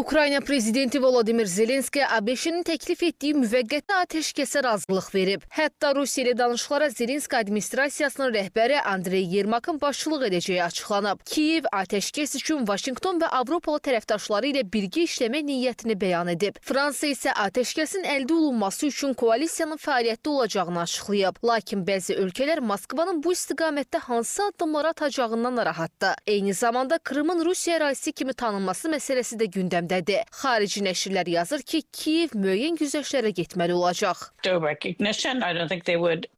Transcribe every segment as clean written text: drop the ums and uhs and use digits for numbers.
Ukrayna prezidenti Volodymyr Zelenski ABŞ-nin təklif etdiyi müvəqqəti atəşkəsə razılıq verib. Hətta Rusiya ilə danışıqlara Zelenski administrasiyasının rəhbəri Andrey Yermakın başçılıq edəcəyi açıqlanıb. Kiyev atəşkəs üçün Vaşinqton və Avropalı tərəfdaşları ilə birgə işləmək niyyətini bəyan edib. Fransa isə atəşkəsin əldə olunması üçün koalisiyanın fəaliyyətdə olacağını açıqlayıb. Lakin bəzi ölkələr Moskvanın bu istiqamətdə hansı addımları atacağından narahatdır. Eyni zamanda Krımın Rusiya ərazisi kimi tanınması məsələsi də gündəmdədir. Xarici nəşrlər yazır ki, Kiyev müəyyən güzəştlərə getməli olacaq.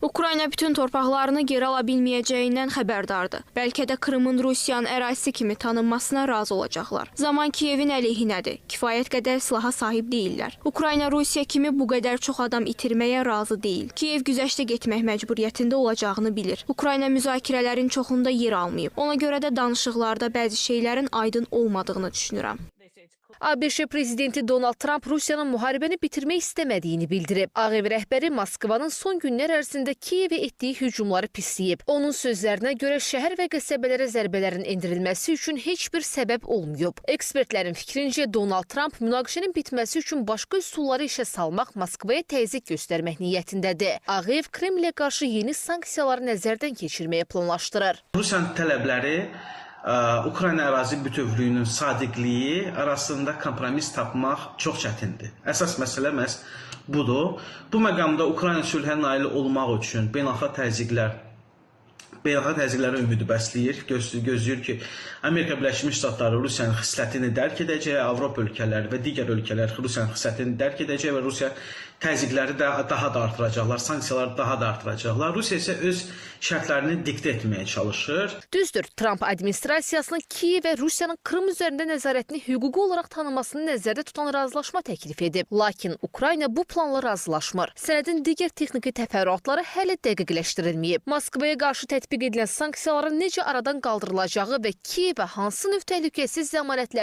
Ukrayna bütün torpaqlarını geri ala bilməyəcəyindən xəbərdardır. Bəlkə də Krımın Rusiyanın ərazisi kimi tanınmasına razı olacaqlar. Zaman Kiyevin əleyhinədir. Kifayət qədər silaha sahib deyillər. Ukrayna Rusiya kimi bu qədər çox adam itirməyə razı deyil. Kiyev güzəştə getmək məcburiyyətində olacağını bilir. Ukrayna müzakirələrin çoxunda yer almayıb. Ona görə də danışıqlarda bəzi şeylərin aydın olmadığını düşünürəm. ABŞ prezidenti Donald Trump Rusiyanın müharibəni bitirmək istəmədiyini bildirib. Ağ Ev rəhbəri Moskvanın son günlər ərzində Kiyevə etdiyi hücumları pisləyib. Onun sözlərinə görə şəhər və qəsəbələrə zərbələrin endirilməsi üçün heç bir səbəb olmayıb. Ekspertlərin fikrincə Donald Trump münaqişənin bitməsi üçün başqa üsulları işə salmaq, Moskvaya təzyiq göstərmək niyyətindədir. Ağ Ev Kremlə qarşı yeni sanksiyaları nəzərdən keçirməyə planlaşdırır. Rusiyanın tələbləri Ukrayna ərazi bütövlüyünün sadiqliyi arasında kompromis tapmaq çox çətindir. Əsas məsələ məhz budur. Bu məqamda Ukrayna sülhə nail olmaq üçün beynəlxalq təzyiqlərə ümidi bəsləyir. Gözləyir ki, Amerika Birləşmiş Ştatları Rusiyanın xislətini dərk edəcək, Avropa ölkələri və digər ölkələr Rusiyanın xislətini dərk edəcək və Rusiya təzyiqləri də daha da artıracaqlar, sanksiyaları daha da artıracaqlar. Rusiya isə öz şərtlərini diktə etməyə çalışır. Düzdür, Trump administrasiyasının Kiyev və Rusiyanın Krım üzərində nəzarətini hüquqi olaraq tanınmasını nəzərdə tutan razılaşma təklif edib. Lakin Ukrayna bu planla razılaşmır. Sənədin digər texniki təfərrüatları hələ dəqiqləşdirilməyib. Moskvaya qarşı tətbiq edilən sanksiyaların necə aradan qaldırılacağı və Kiyevə hansı növ təhlükəsiz zəmanətlər